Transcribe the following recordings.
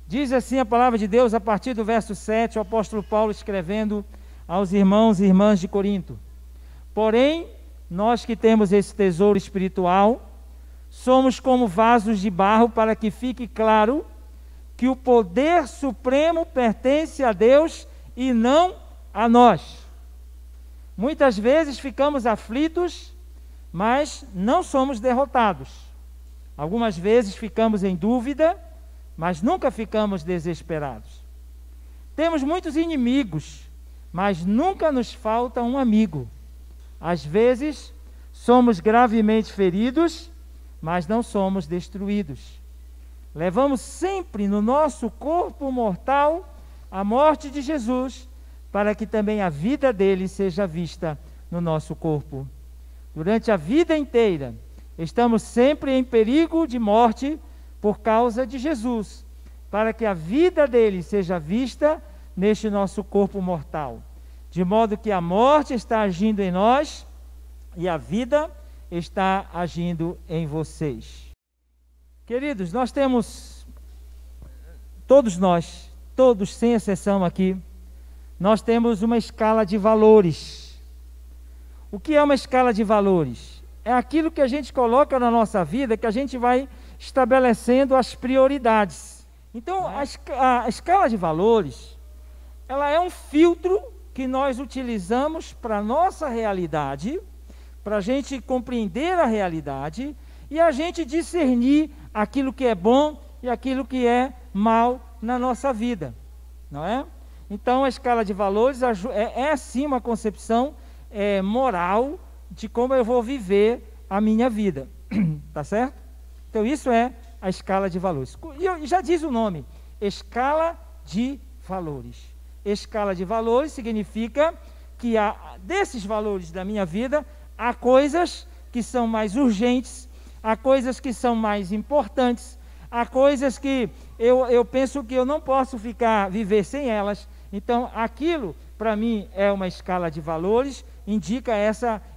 Diz assim a palavra de Deus, a partir do verso 7, o apóstolo Paulo escrevendo aos irmãos e irmãs de Corinto: porém, nós que temos esse tesouro espiritual, somos como vasos de barro, para que fique claro que o poder supremo pertence a Deus e não a nós. Muitas vezes ficamos aflitos, mas não somos derrotados. Algumas vezes ficamos em dúvida, mas nunca ficamos desesperados. Temos muitos inimigos, mas nunca nos falta um amigo. Às vezes, somos gravemente feridos, mas não somos destruídos. Levamos sempre no nosso corpo mortal a morte de Jesus, para que também a vida dele seja vista no nosso corpo. Durante a vida inteira, estamos sempre em perigo de morte por causa de Jesus, para que a vida dele seja vista neste nosso corpo mortal. De modo que a morte está agindo em nós e a vida está agindo em vocês. Queridos, nós temos, todos nós, todos sem exceção aqui, nós temos uma escala de valores. O que é uma escala de valores? É aquilo que a gente coloca na nossa vida, que a gente vai estabelecendo as prioridades. Então, a escala de valores, ela é um filtro que nós utilizamos para a nossa realidade, para a gente compreender a realidade e a gente discernir aquilo que é bom e aquilo que é mal na nossa vida, não é? Então, a escala de valores é sim uma concepção moral de como eu vou viver a minha vida, tá certo? Então, isso é a escala de valores. E já diz o nome, escala de valores. Escala de valores significa que desses valores da minha vida, há coisas que são mais urgentes, há coisas que são mais importantes, há coisas que eu penso que eu não posso viver sem elas. Então, aquilo, para mim, é uma escala de valores, indica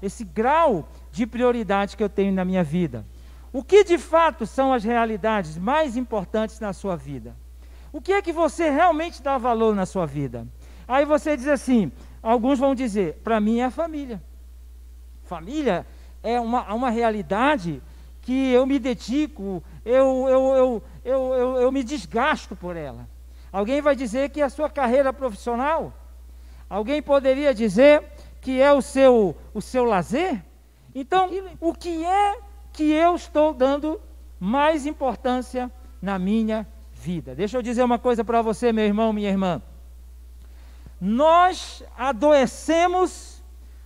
esse grau de prioridade que eu tenho na minha vida. O que, de fato, são as realidades mais importantes na sua vida? O que é que você realmente dá valor na sua vida? Aí você diz assim, alguns vão dizer, para mim é a família. Família é uma realidade que eu me dedico, eu me desgasto por ela. Alguém vai dizer que é a sua carreira profissional. Alguém poderia dizer que é o seu lazer. Então, o que é que eu estou dando mais importância na minha vida? Deixa eu dizer uma coisa para você, meu irmão, minha irmã. Nós adoecemos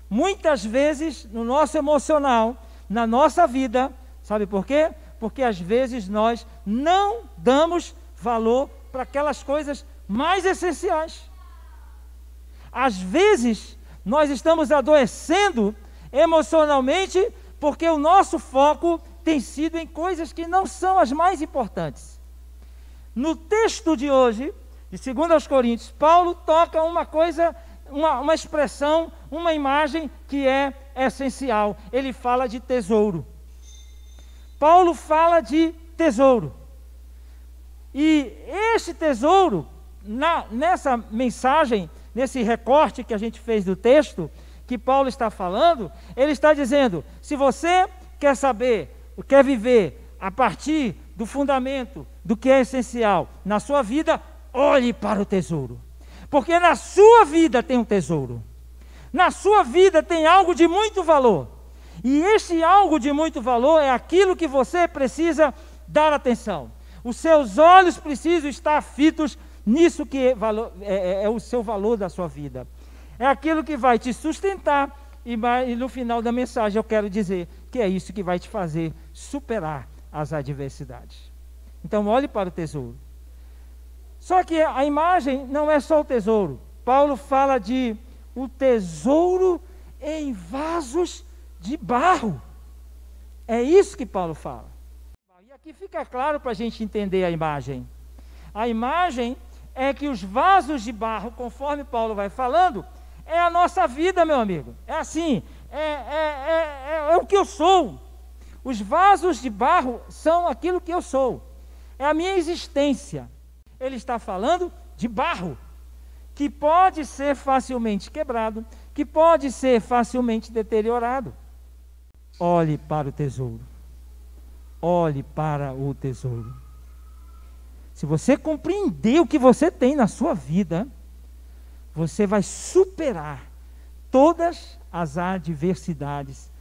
muitas vezes no nosso emocional, na nossa vida. Sabe por quê? Porque às vezes nós não damos valor para aquelas coisas mais essenciais. Às vezes nós estamos adoecendo emocionalmente porque o nosso foco tem sido em coisas que não são as mais importantes. No texto de hoje, de 2 Coríntios, Paulo toca uma coisa, uma expressão, uma imagem que é essencial. Ele fala de tesouro. Paulo fala de tesouro. E esse tesouro, nessa mensagem, nesse recorte que a gente fez do texto, que Paulo está falando, ele está dizendo, se você quer saber, quer viver a partir do fundamento, do que é essencial na sua vida, olhe para o tesouro. Porque na sua vida tem um tesouro. Na sua vida tem algo de muito valor. E esse algo de muito valor é aquilo que você precisa dar atenção. Os seus olhos precisam estar fitos nisso que é o seu valor da sua vida. É aquilo que vai te sustentar e no final da mensagem eu quero dizer que é isso que vai te fazer superar as adversidades. Então olhe para o tesouro. Só que a imagem não é só o tesouro. Paulo fala de o tesouro em vasos de barro. É isso que Paulo fala. E aqui fica claro para a gente entender a imagem. A imagem é que os vasos de barro, conforme Paulo vai falando, é a nossa vida, meu amigo. É assim, é o que eu sou. Os vasos de barro são aquilo que eu sou. É a minha existência. Ele está falando de barro, que pode ser facilmente quebrado, que pode ser facilmente deteriorado. Olhe para o tesouro. Olhe para o tesouro. Se você compreender o que você tem na sua vida, você vai superar todas as adversidades,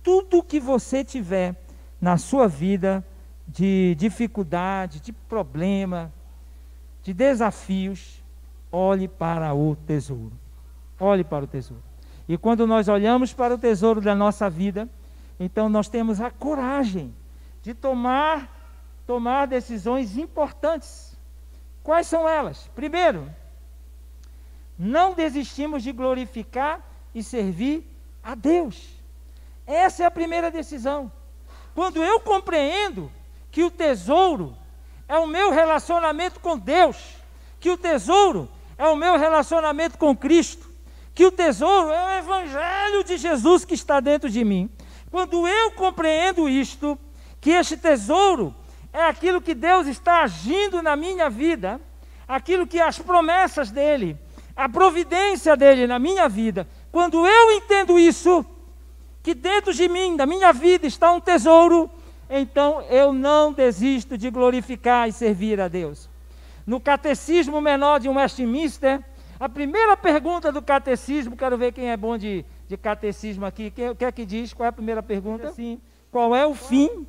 tudo que você tiver na sua vida de dificuldade, de problema, de desafios. Olhe para o tesouro. Olhe para o tesouro. E quando nós olhamos para o tesouro da nossa vida, então nós temos a coragem de tomar decisões importantes. Quais são elas? Primeiro, não desistimos de glorificar e servir a Deus. Essa é a primeira decisão. Quando eu compreendo que o tesouro é o meu relacionamento com Deus, que o tesouro é o meu relacionamento com Cristo, que o tesouro é o Evangelho de Jesus que está dentro de mim. Quando eu compreendo isto, que este tesouro é aquilo que Deus está agindo na minha vida, aquilo que as promessas dEle, a providência dEle na minha vida, quando eu entendo isso, que dentro de mim, da minha vida, está um tesouro, então eu não desisto de glorificar e servir a Deus. No Catecismo Menor de Westminster, a primeira pergunta do catecismo, quero ver quem é bom de catecismo aqui, o que é que diz? Qual é a primeira pergunta? Sim. Qual é o fim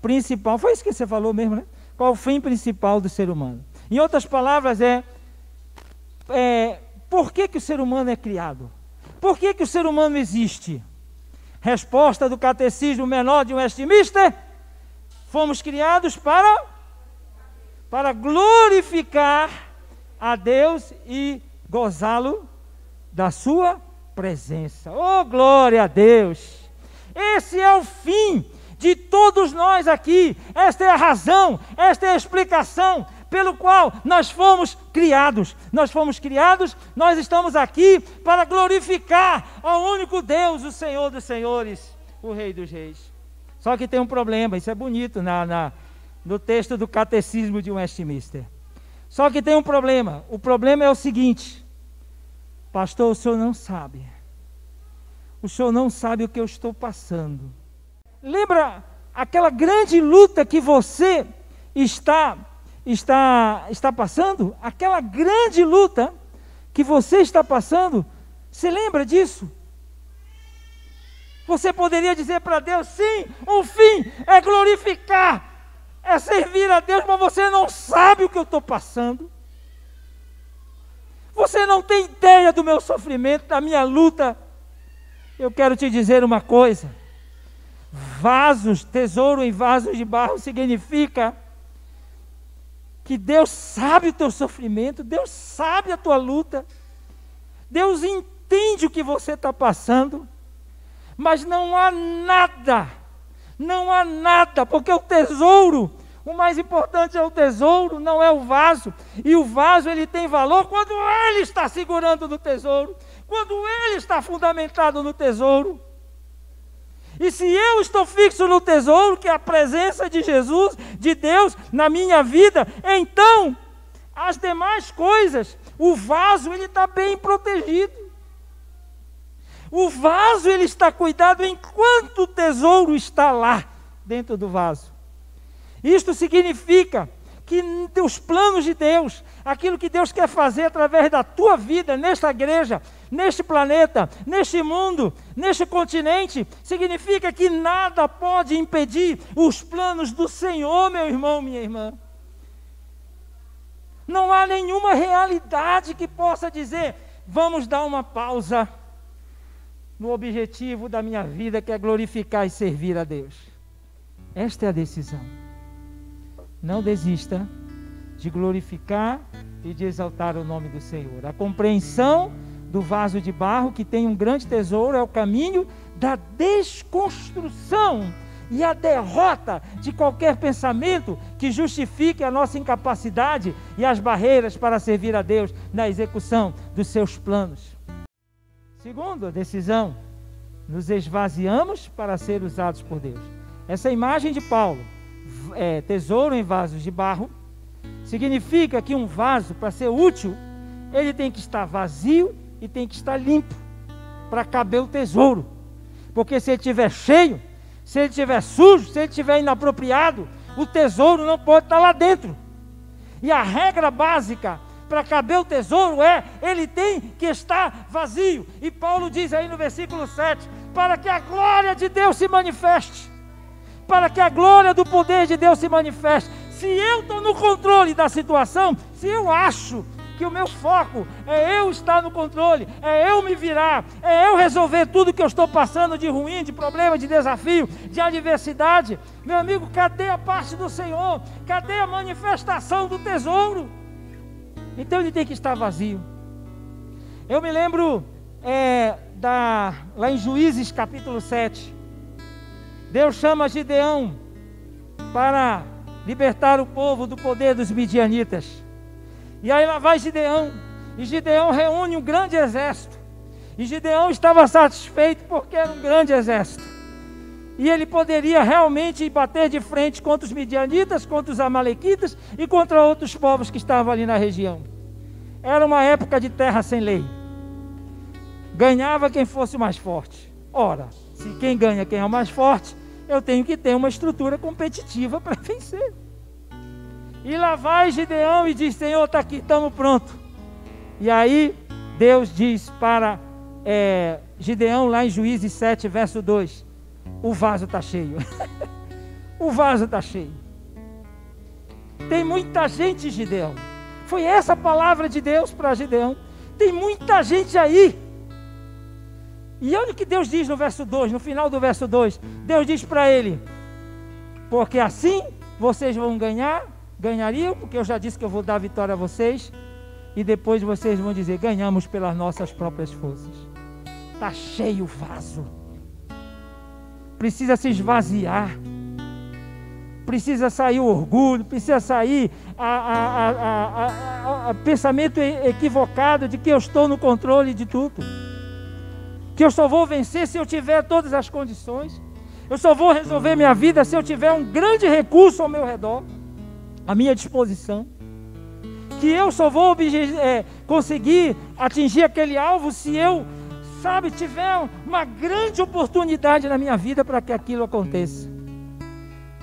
principal? Foi isso que você falou mesmo, né? Qual é o fim principal do ser humano? Em outras palavras, por que o ser humano é criado? Por que o ser humano existe? Resposta do Catecismo Menor de Westminster: fomos criados para glorificar a Deus e gozá-lo da sua presença. Oh, glória a Deus! Esse é o fim de todos nós aqui. Esta é a razão, esta é a explicação pelo qual nós fomos criados. Nós fomos criados, nós estamos aqui para glorificar ao único Deus, o Senhor dos senhores, o Rei dos reis. Só que tem um problema, isso é bonito no texto do Catecismo de Westminster. Só que tem um problema. O problema é o seguinte: pastor, o senhor não sabe. O senhor não sabe o que eu estou passando. Lembra aquela grande luta que você está passando? Aquela grande luta que você está passando? Você lembra disso? Você poderia dizer para Deus: sim, o fim é glorificar, é servir a Deus, mas você não sabe o que eu estou passando. Você não tem ideia do meu sofrimento, da minha luta. Eu quero te dizer uma coisa: vasos, tesouro em vasos de barro significa que Deus sabe o teu sofrimento, Deus sabe a tua luta, Deus entende o que você está passando, mas não há nada, porque o tesouro, o mais importante é o tesouro, não é o vaso. E o vaso, ele tem valor quando ele está segurando no tesouro, quando ele está fundamentado no tesouro. E se eu estou fixo no tesouro, que é a presença de Jesus, de Deus na minha vida, então as demais coisas, o vaso, ele está bem protegido. O vaso, ele está cuidado enquanto o tesouro está lá dentro do vaso. Isto significa que os planos de Deus, aquilo que Deus quer fazer através da tua vida, nesta igreja, neste planeta, neste mundo, neste continente, significa que nada pode impedir os planos do Senhor, meu irmão, minha irmã. Não há nenhuma realidade que possa dizer: vamos dar uma pausa no objetivo da minha vida, que é glorificar e servir a Deus. Esta é a decisão. Não desista de glorificar e de exaltar o nome do Senhor. A compreensão do vaso de barro, que tem um grande tesouro, é o caminho da desconstrução e a derrota de qualquer pensamento que justifique a nossa incapacidade e as barreiras para servir a Deus na execução dos seus planos. Segundo, a decisão: nos esvaziamos para ser usados por Deus. Essa imagem de Paulo, tesouro em vasos de barro, Significa que um vaso, para ser útil, ele tem que estar vazio e tem que estar limpo, para caber o tesouro. Porque se ele estiver cheio, se ele estiver sujo, se ele estiver inapropriado, o tesouro não pode estar lá dentro. E a regra básica para caber o tesouro ele tem que estar vazio. E Paulo diz aí no versículo 7, para que a glória de Deus se manifeste, para que a glória do poder de Deus se manifeste. Se eu estou no controle da situação, se eu acho que o meu foco é eu estar no controle, é eu me virar, é eu resolver tudo que eu estou passando de ruim, de problema, de desafio, de adversidade, meu amigo, cadê a parte do Senhor? Cadê a manifestação do tesouro? Então ele tem que estar vazio. Eu me lembro lá em Juízes capítulo 7, Deus chama Gideão para libertar o povo do poder dos midianitas. E aí lá vai Gideão, e Gideão reúne um grande exército, e Gideão estava satisfeito porque era um grande exército, e ele poderia realmente bater de frente contra os midianitas, contra os amalequitas e contra outros povos que estavam ali na região. Era uma época de terra sem lei, ganhava quem fosse o mais forte. Ora, se quem ganha quem é o mais forte, eu tenho que ter uma estrutura competitiva para vencer. E lá vai Gideão e diz, Senhor, está aqui, estamos prontos. E aí Deus diz para Gideão, lá em Juízes 7, verso 2, o vaso está cheio. O vaso está cheio. Tem muita gente, Gideão. Foi essa a palavra de Deus para Gideão. Tem muita gente aí. E olha o que Deus diz no verso 2, no final do verso 2. Deus diz para ele, porque assim vocês vão ganhariam, porque eu já disse que eu vou dar vitória a vocês, e depois vocês vão dizer, ganhamos pelas nossas próprias forças. Está cheio o vaso, precisa se esvaziar, precisa sair o orgulho, precisa sair pensamento equivocado de que eu estou no controle de tudo, que eu só vou vencer se eu tiver todas as condições, eu só vou resolver minha vida se eu tiver um grande recurso ao meu redor, à minha disposição, que eu só vou conseguir atingir aquele alvo se eu, tiver uma grande oportunidade na minha vida para que aquilo aconteça.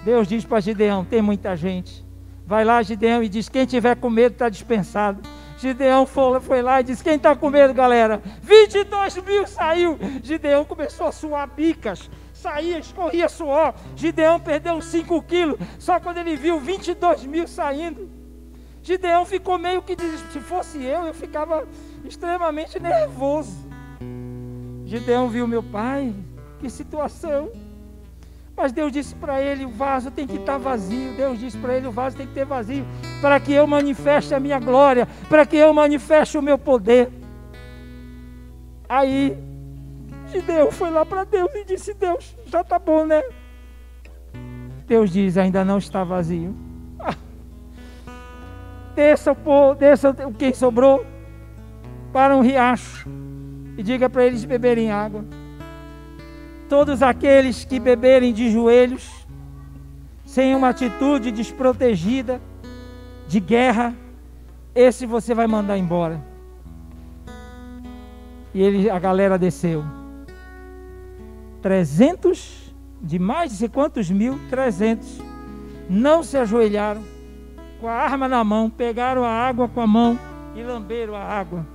Deus diz para Gideão, tem muita gente, vai lá Gideão e diz, quem tiver com medo está dispensado. Gideão foi lá e disse, quem está com medo, galera? 22 mil saiu. Gideão começou a suar bicas, saía, escorria suor. Gideão perdeu 5 quilos, só quando ele viu 22 mil saindo. Gideão ficou meio que, se fosse eu ficava extremamente nervoso. Gideão viu, meu pai, que situação. Mas Deus disse para ele, o vaso tem que estar vazio. Deus disse para ele, o vaso tem que ter vazio, para que eu manifeste a minha glória, para que eu manifeste o meu poder. Aí Gideão foi lá para Deus e disse, Deus, já está bom, né? Deus diz, ainda não está vazio. Desça quem sobrou para um riacho e diga para eles beberem água. Todos aqueles que beberem de joelhos, sem uma atitude desprotegida, de guerra, esse você vai mandar embora. E a galera desceu. 300, de mais de sei quantos mil, 300, não se ajoelharam, com a arma na mão, pegaram a água com a mão e lamberam a água.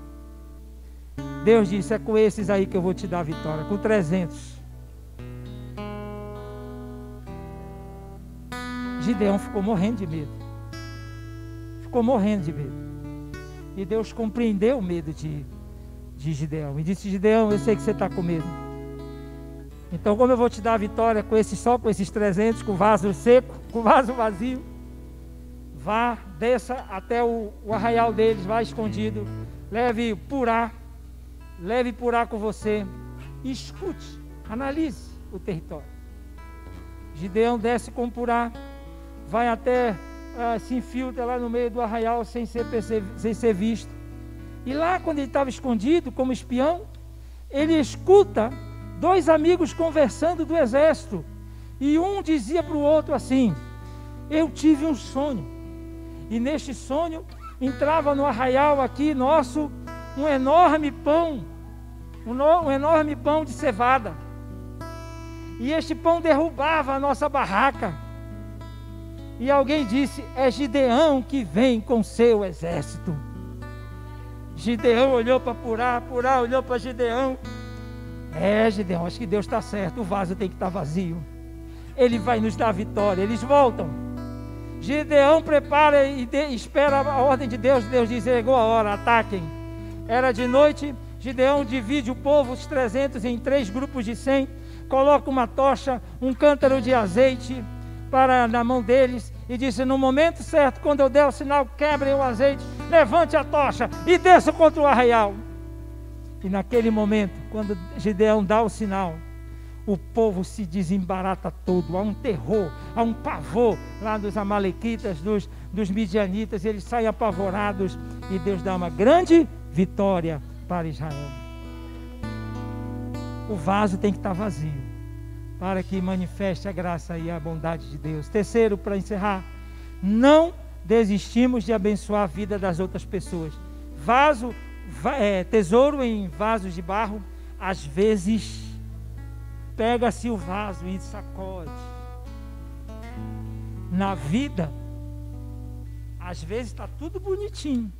Deus disse, é com esses aí que eu vou te dar a vitória, com 300. Gideão ficou morrendo de medo. Ficou morrendo de medo. E Deus compreendeu o medo de Gideão. E disse, Gideão, eu sei que você está com medo. Então, como eu vou te dar a vitória só com esses 300, com o vaso seco, com o vaso vazio, vá, desça até o arraial deles, vá escondido, leve purá com você, e escute, analise o território. Gideão desce com purá, vai até, se infiltra lá no meio do arraial sem ser visto. E lá, quando ele estava escondido como espião, ele escuta 2 amigos conversando do exército. E um dizia para o outro assim, eu tive um sonho. E neste sonho entrava no arraial aqui nosso um enorme pão de cevada. E este pão derrubava a nossa barraca. E alguém disse: é Gideão que vem com seu exército. Gideão olhou para Purá olhou para Gideão. É, Gideão, acho que Deus está certo, o vaso tem que estar vazio. Ele vai nos dar vitória. Eles voltam. Gideão prepara e espera a ordem de Deus. Deus diz: chegou a hora, ataquem. Era de noite. Gideão divide o povo, os 300, em 3 grupos de 100. Coloca uma tocha, um cântaro de azeite na mão deles. E disse: no momento certo, quando eu der o sinal, quebrem o azeite, levante a tocha e desça contra o arraial. E naquele momento, quando Gideão dá o sinal, o povo se desembarata todo. Há um terror, há um pavor lá dos amalequitas, dos midianitas. Eles saem apavorados e Deus dá uma grande vitória para Israel. O vaso tem que estar vazio para que manifeste a graça e a bondade de Deus. Terceiro, para encerrar, não desistimos de abençoar a vida das outras pessoas. Tesouro em vasos de barro, às vezes pega-se o vaso e sacode. Na vida, às vezes está tudo bonitinho.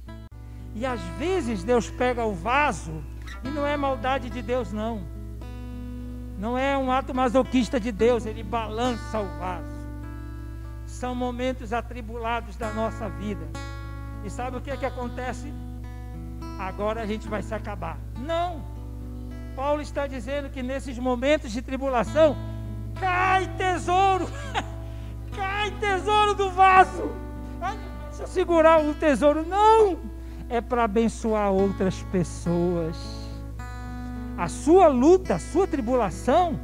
E às vezes Deus pega o vaso, e não é maldade de Deus não. Não é um ato masoquista de Deus, Ele balança o vaso. São momentos atribulados da nossa vida. E sabe o que é que acontece? Agora a gente vai se acabar. Não! Paulo está dizendo que nesses momentos de tribulação, cai tesouro! Cai tesouro do vaso! Ai, deixa eu segurar o tesouro. Não! É para abençoar outras pessoas. A sua luta, a sua tribulação,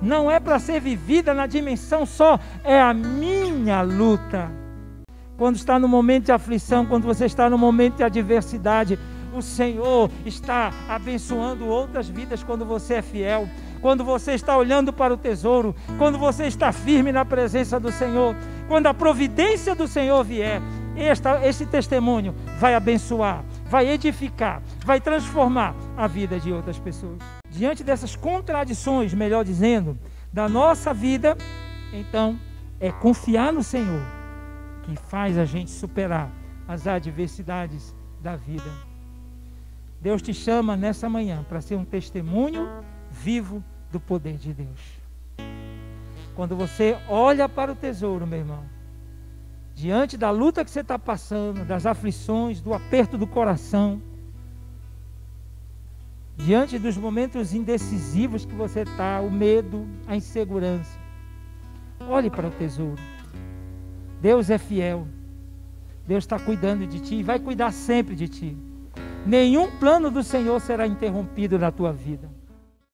não é para ser vivida na dimensão só, é a minha luta. Quando está no momento de aflição, quando você está no momento de adversidade, o Senhor está abençoando outras vidas quando você é fiel. Quando você está olhando para o tesouro, quando você está firme na presença do Senhor, quando a providência do Senhor vier, este testemunho vai abençoar, vai edificar, vai transformar a vida de outras pessoas. Diante dessas contradições, melhor dizendo, da nossa vida, então, é confiar no Senhor que faz a gente superar as adversidades da vida. Deus te chama nessa manhã para ser um testemunho vivo do poder de Deus. Quando você olha para o tesouro, meu irmão, diante da luta que você está passando, das aflições, do aperto do coração, diante dos momentos indecisivos que você está, o medo, a insegurança, olhe para o tesouro. Deus é fiel. Deus está cuidando de ti e vai cuidar sempre de ti. Nenhum plano do Senhor será interrompido na tua vida.